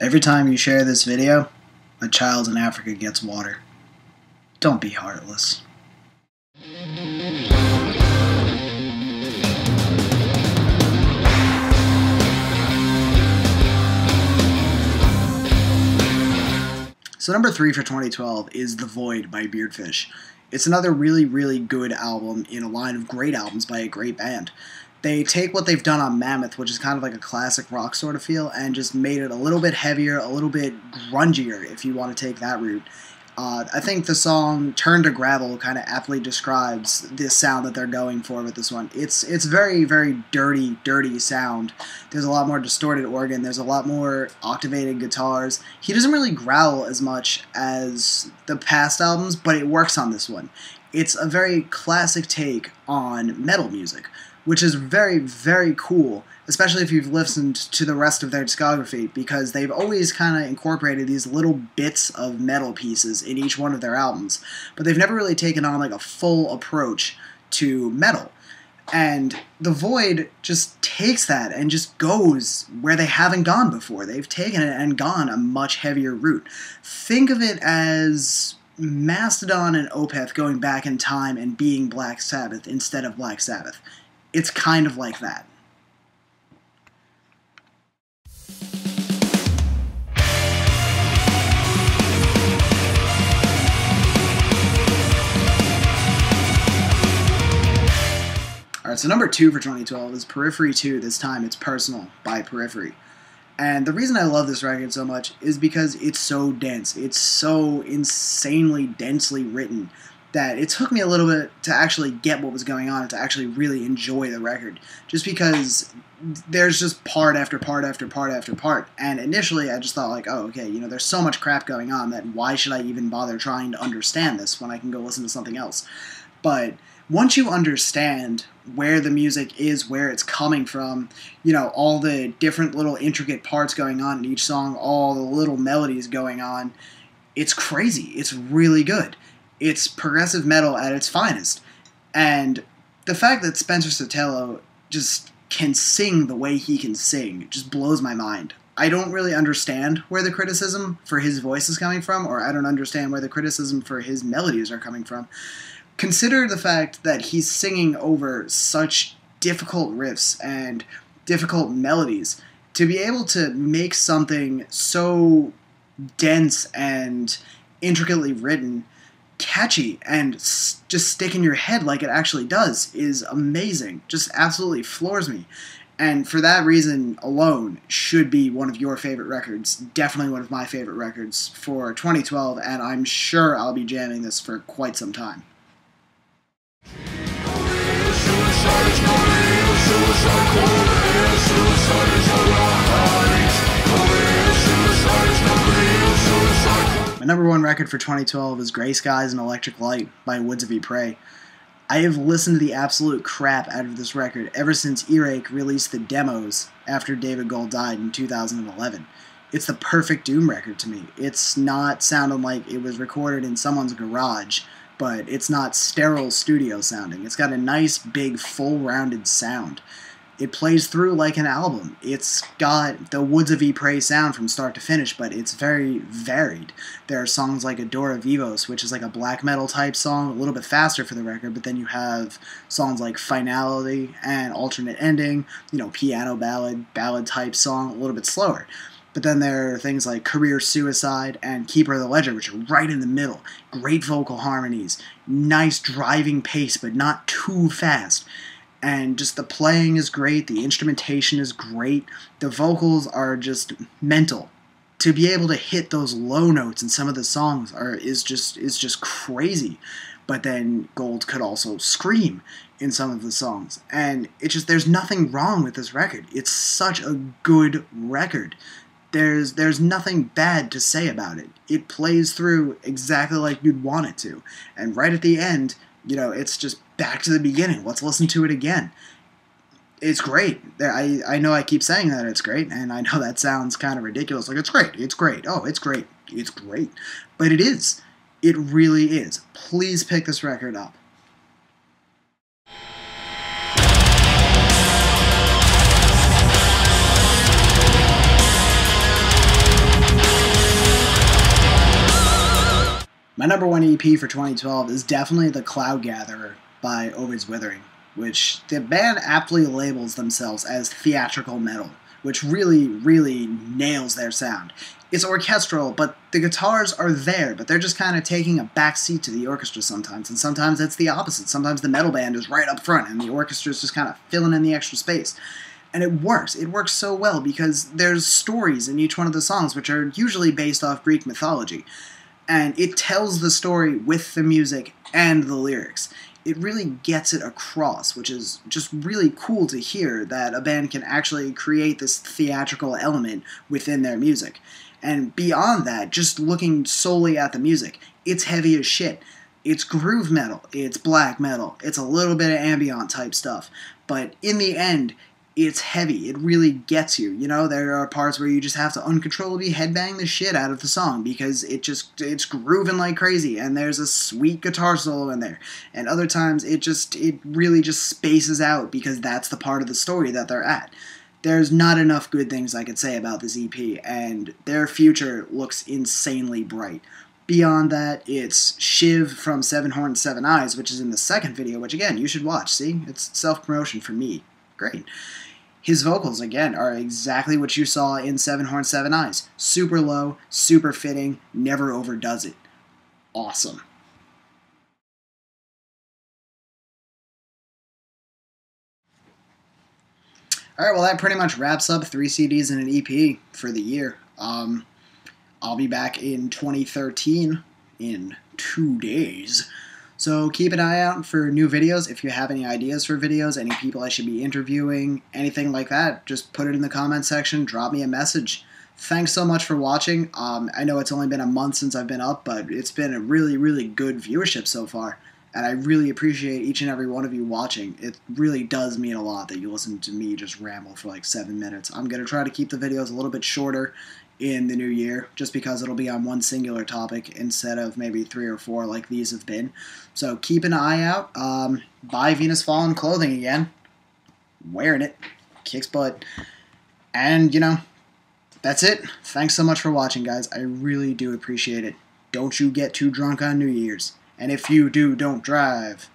Every time you share this video, a child in Africa gets water. Don't be heartless. So number 3 for 2012 is The Void by Beardfish. It's another really, really good album in a line of great albums by a great band. They take what they've done on Mammoth, which is kind of like a classic rock sort of feel, and just made it a little bit heavier, a little bit grungier, if you want to take that route. I think the song Turn to Gravel kind of aptly describes this sound that they're going for with this one. It's very, very dirty sound. There's a lot more distorted organ. There's a lot more octavated guitars. He doesn't really growl as much as the past albums, but it works on this one. It's a very classic take on metal music, which is very, very cool, especially if you've listened to the rest of their discography, because they've always kind of incorporated these little bits of metal pieces in each one of their albums, but they've never really taken on like a full approach to metal. And The Void just takes that and just goes where they haven't gone before. They've taken it and gone a much heavier route. Think of it as Mastodon and Opeth going back in time and being Black Sabbath instead of Black Sabbath. It's kind of like that. Alright, so number 2 for 2012 is Periphery 2, this time it's Personal by Periphery. And the reason I love this record so much is because it's so dense. It's so insanely densely written that it took me a little bit to actually get what was going on and to actually really enjoy the record. Just because there's just part after part after part after part. And initially I just thought like, oh, okay, you know, there's so much crap going on that why should I even bother trying to understand this when I can go listen to something else? But once you understand where the music is, where it's coming from, you know, all the different little intricate parts going on in each song, all the little melodies going on, it's crazy. It's really good. It's progressive metal at its finest. And the fact that Spencer Sotelo just can sing the way he can sing just blows my mind. I don't really understand where the criticism for his voice is coming from, or I don't understand where the criticism for his melodies are coming from. Consider the fact that he's singing over such difficult riffs and difficult melodies. To be able to make something so dense and intricately written catchy and just stick in your head like it actually does is amazing. Just absolutely floors me. And for that reason alone, should be one of your favorite records. Definitely one of my favorite records for 2012, and I'm sure I'll be jamming this for quite some time. My number 1 record for 2012 is Grey Skies and Electric Light by Woods of Ypres. I have listened to the absolute crap out of this record ever since Earache released the demos after David Gold died in 2011. It's the perfect Doom record to me. It's not sounding like it was recorded in someone's garage, but it's not sterile studio sounding. It's got a nice, big, full-rounded sound. It plays through like an album. It's got the Woods of Ypres sound from start to finish, but it's very varied. There are songs like Adora Vivos, which is like a black metal type song, a little bit faster for the record, but then you have songs like Finality and Alternate Ending, you know, piano ballad type song, a little bit slower. But then there are things like Career Suicide and Keeper of the Ledger, which are right in the middle. Great vocal harmonies, nice driving pace, but not too fast. And just the playing is great, the instrumentation is great, the vocals are just mental. To be able to hit those low notes in some of the songs is just crazy. But then Gold could also scream in some of the songs. And it's just, there's nothing wrong with this record. It's such a good record. There's nothing bad to say about it. It plays through exactly like you'd want it to. And right at the end, you know, it's just back to the beginning. Let's listen to it again. It's great. I know I keep saying that it's great, and I know that sounds kind of ridiculous. Like, it's great. It's great. Oh, it's great. It's great. But it is. It really is. Please pick this record up. My number one EP for 2012 is definitely The Cloud Gatherer by Ovid's Withering, which the band aptly labels themselves as theatrical metal, which really, really nails their sound. It's orchestral, but the guitars are there, but they're just kind of taking a backseat to the orchestra sometimes, and sometimes it's the opposite. Sometimes the metal band is right up front, and the orchestra is just kind of filling in the extra space. And it works. It works so well because there's stories in each one of the songs, which are usually based off Greek mythology. And it tells the story with the music and the lyrics. It really gets it across, which is just really cool to hear that a band can actually create this theatrical element within their music. And beyond that, just looking solely at the music, it's heavy as shit. It's groove metal, it's black metal, it's a little bit of ambient type stuff. But in the end, it's heavy. It really gets you. You know, there are parts where you just have to uncontrollably headbang the shit out of the song because it's grooving like crazy, and there's a sweet guitar solo in there. And other times it really just spaces out because that's the part of the story that they're at. There's not enough good things I could say about this EP, and their future looks insanely bright. Beyond that, it's Shiv from Seven Horns, Seven Eyes, which is in the second video, which again, you should watch. See? It's self-promotion for me. Great. His vocals, again, are exactly what you saw in Seven Horns, Seven Eyes. Super low, super fitting, never overdoes it. Awesome. Alright, well that pretty much wraps up 3 CDs and an EP for the year. I'll be back in 2013 in 2 days. So keep an eye out for new videos. If you have any ideas for videos, any people I should be interviewing, anything like that, just put it in the comment section, drop me a message. Thanks so much for watching. I know it's only been a month since I've been up, but it's been a really, really good viewership so far. And I really appreciate each and every one of you watching. It really does mean a lot that you listen to me just ramble for like 7 minutes. I'm going to try to keep the videos a little bit shorter in the new year, just because it'll be on one singular topic instead of maybe 3 or 4 like these have been. So keep an eye out. Buy Venus Fallen clothing again. Wearing it. Kicks butt. And, you know, that's it. Thanks so much for watching, guys. I really do appreciate it. Don't you get too drunk on New Year's. And if you do, don't drive.